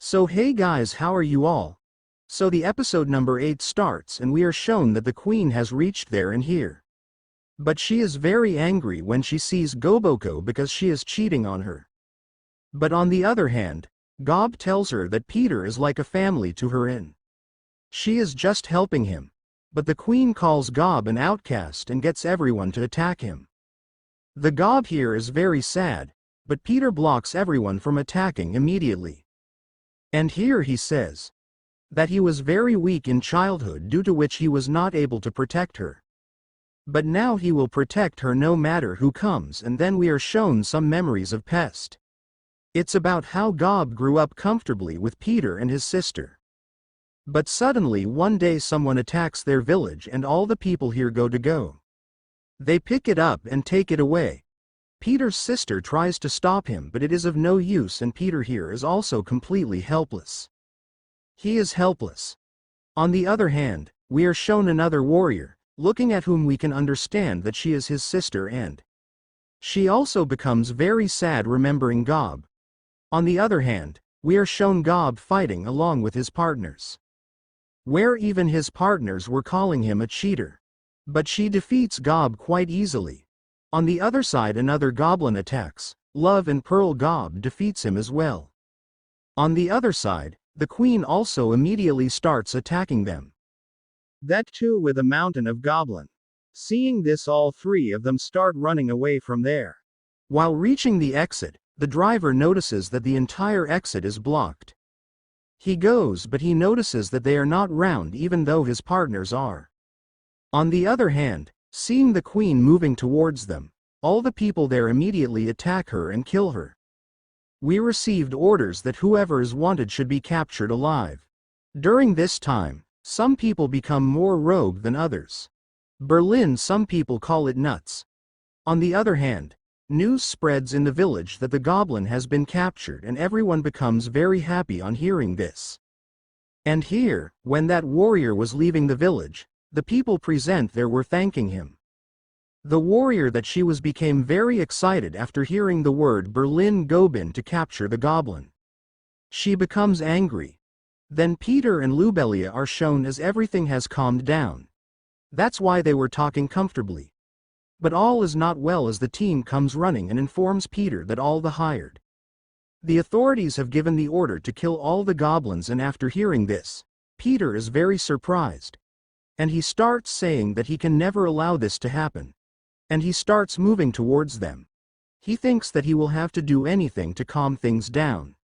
So hey guys, how are you all? So the episode number 8 starts and we are shown that the queen has reached there and here. But she is very angry when she sees Goboko because she is cheating on her. But on the other hand, Gob tells her that Peter is like a family to her and she is just helping him. But the queen calls Gob an outcast and gets everyone to attack him. The Gob here is very sad, but Peter blocks everyone from attacking immediately. And here he says that he was very weak in childhood due to which he was not able to protect her. But now he will protect her no matter who comes, and then we are shown some memories of Pest. It's about how Gob grew up comfortably with Peter and his sister. But suddenly one day someone attacks their village and all the people here go. They pick it up and take it away. Peter's sister tries to stop him, but it is of no use, and Peter here is also completely helpless. He is helpless. On the other hand, we are shown another warrior, looking at whom we can understand that she is his sister, and she also becomes very sad remembering Gob. On the other hand, we are shown Gob fighting along with his partners, where even his partners were calling him a cheater. But she defeats Gob quite easily. On the other side, another goblin attacks. Love and Pearl Gob defeats him as well. On the other side, the queen also immediately starts attacking them. That too with a mountain of goblin. Seeing this, all three of them start running away from there. While reaching the exit, the driver notices that the entire exit is blocked. He goes, but he notices that they are not round even though his partners are. On the other hand, seeing the queen moving towards them, all the people there immediately attack her and kill her. We received orders that whoever is wanted should be captured alive. During this time, some people become more rogue than others. Berlin, some people call it nuts. On the other hand, news spreads in the village that the goblin has been captured, and everyone becomes very happy on hearing this. And here, when that warrior was leaving the village, the people present there were thanking him. The warrior that she was became very excited after hearing the word Berlin Gobin to capture the goblin. She becomes angry. Then Peter and Lubelia are shown as everything has calmed down. That's why they were talking comfortably. But all is not well as the team comes running and informs Peter that all the hired. The authorities have given the order to kill all the goblins, and after hearing this, Peter is very surprised. And he starts saying that he can never allow this to happen. And he starts moving towards them. He thinks that he will have to do anything to calm things down.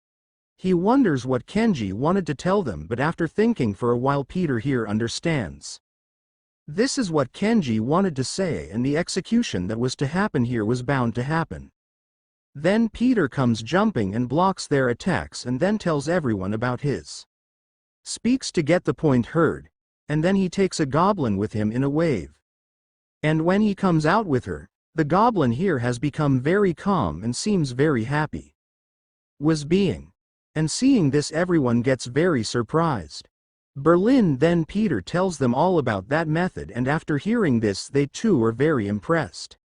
He wonders what Kenji wanted to tell them, but after thinking for a while, Peter here understands. This is what Kenji wanted to say, and the execution that was to happen here was bound to happen. Then Peter comes jumping and blocks their attacks, and then tells everyone about his speaks to get the point heard. And then he takes a goblin with him in a wave. And when he comes out with her, the goblin here has become very calm and seems very happy. And seeing this, everyone gets very surprised. Berlin, then Peter tells them all about that method, and after hearing this they too are very impressed.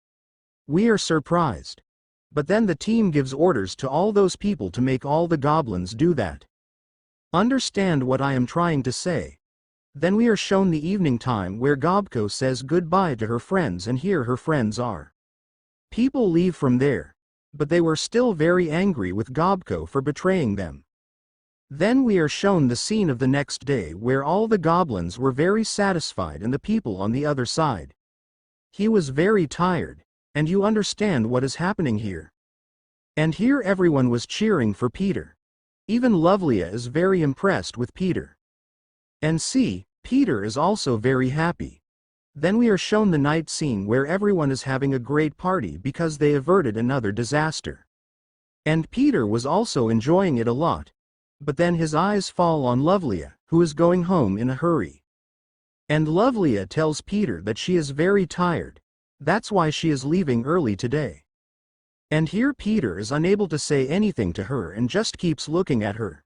We are surprised. But then the team gives orders to all those people to make all the goblins do that. Understand what I am trying to say? Then we are shown the evening time where Gobko says goodbye to her friends, and here her friends are. People leave from there. But they were still very angry with Gobko for betraying them. Then we are shown the scene of the next day where all the goblins were very satisfied and the people on the other side. He was very tired, and you understand what is happening here. And here everyone was cheering for Peter. Even Lovelia is very impressed with Peter. And see, Peter is also very happy. Then we are shown the night scene where everyone is having a great party because they averted another disaster. And Peter was also enjoying it a lot. But then his eyes fall on Lovelia, who is going home in a hurry. And Lovelia tells Peter that she is very tired. That's why she is leaving early today. And here Peter is unable to say anything to her and just keeps looking at her.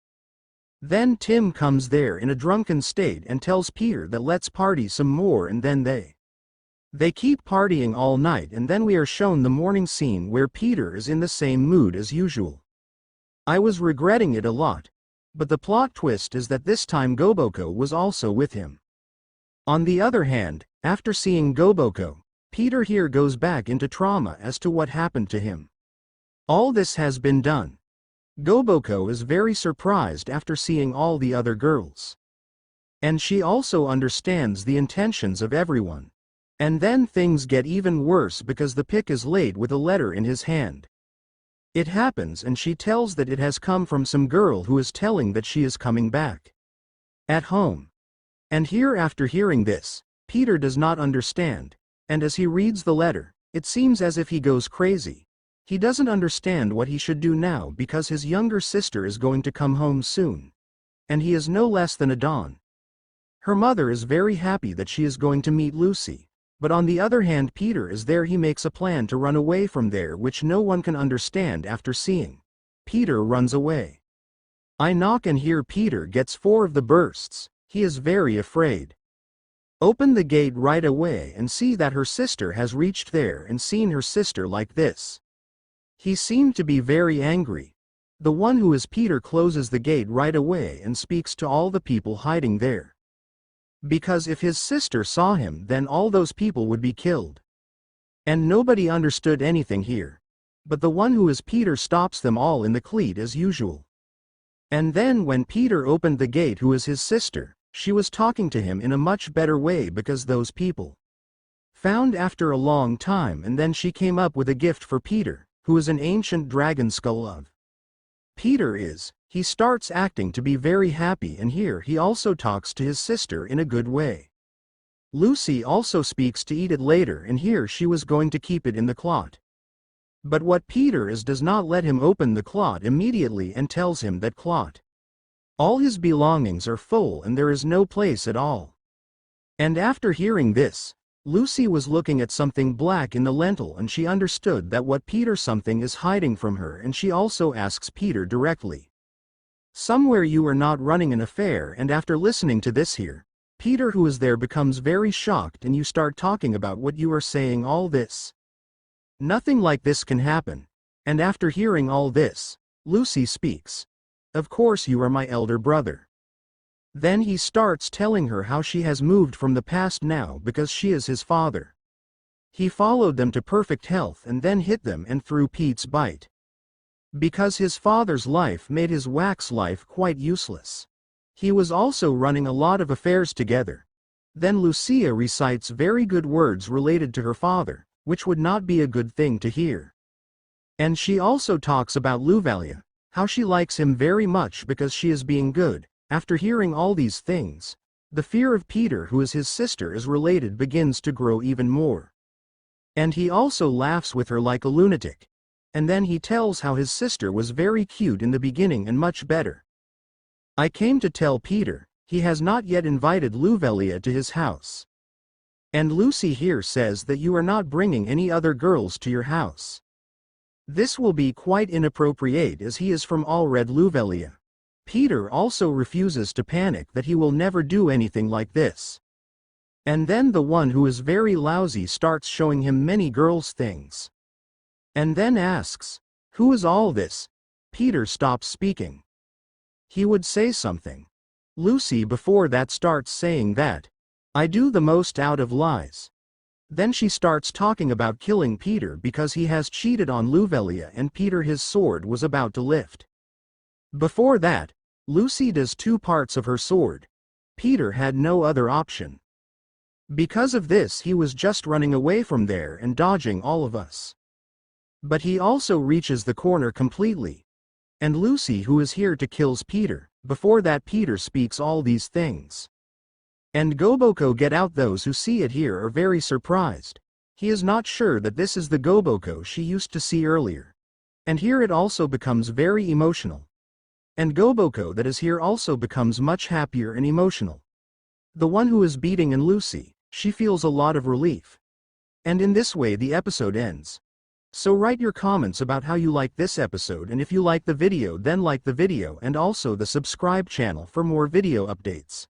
Then Tim comes there in a drunken state and tells Peter that let's party some more, and then they keep partying all night, and then we are shown the morning scene where Peter is in the same mood as usual. I was regretting it a lot. But the plot twist is that this time Goboko was also with him. On the other hand, after seeing Goboko, Peter here goes back into trauma as to what happened to him. All this has been done. Goboko is very surprised after seeing all the other girls. And she also understands the intentions of everyone. And then things get even worse because the pic is laid with a letter in his hand. It happens and she tells that it has come from some girl who is telling that she is coming back. At home. And here after hearing this, Peter does not understand, and as he reads the letter, it seems as if he goes crazy. He doesn't understand what he should do now because his younger sister is going to come home soon. And he is no less than a Don. Her mother is very happy that she is going to meet Lucy, but on the other hand Peter is there. He makes a plan to run away from there which no one can understand after seeing. Peter runs away. I knock and hear Peter gets 4 of the bursts. He is very afraid. Open the gate right away and see that her sister has reached there and seen her sister like this. He seemed to be very angry. The one who is Peter closes the gate right away and speaks to all the people hiding there. Because if his sister saw him then all those people would be killed. And nobody understood anything here. But the one who is Peter stops them all in the cleat as usual. And then when Peter opened the gate who is his sister, she was talking to him in a much better way because those people found after a long time and then she came up with a gift for Peter, who is an ancient dragon skull of Peter is. He starts acting to be very happy and here he also talks to his sister in a good way. Lucy also speaks to eat it later and here she was going to keep it in the clot. But what Peter is does not let him open the clot immediately and tells him that clot. All his belongings are full and there is no place at all. And after hearing this, Lucy was looking at something black in the lentil and she understood that what Peter something is hiding from her and she also asks Peter directly. Somewhere you are not running an affair and after listening to this here, Peter who is there becomes very shocked and you start talking about what you are saying all this. Nothing like this can happen. And after hearing all this, Lucy speaks. Of course you are my elder brother. Then he starts telling her how she has moved from the past now because she is his father. He followed them to perfect health and then hit them and threw Pete's bite. Because his father's life made his wax life quite useless. He was also running a lot of affairs together. Then Lucia recites very good words related to her father, which would not be a good thing to hear. And she also talks about Louvalia, how she likes him very much because she is being good. After hearing all these things, the fear of Peter who is his sister is related begins to grow even more. And he also laughs with her like a lunatic. And then he tells how his sister was very cute in the beginning and much better. I came to tell Peter, he has not yet invited Louvalia to his house. And Lucy here says that you are not bringing any other girls to your house. This will be quite inappropriate as he is from Allred Louvalia. Peter also refuses to panic that he will never do anything like this. And then the one who is very lousy starts showing him many girls' things. And then asks, who is all this? Peter stops speaking. He would say something. Lucy before that starts saying that, I do the most out of lies. Then she starts talking about killing Peter because he has cheated on Louvalia and Peter his sword was about to lift. Before that, Lucy does 2 parts of her sword. Peter had no other option. Because of this he was just running away from there and dodging all of us. But he also reaches the corner completely. And Lucy who is here to kills Peter. Before that Peter speaks all these things. And Goboko get out. Those who see it here are very surprised. He is not sure that this is the Goboko she used to see earlier. And here it also becomes very emotional. And Goboko that is here also becomes much happier and emotional. The one who is beating and Lucy, she feels a lot of relief. And in this way the episode ends. So write your comments about how you like this episode and if you like the video then like the video and also the subscribe channel for more video updates.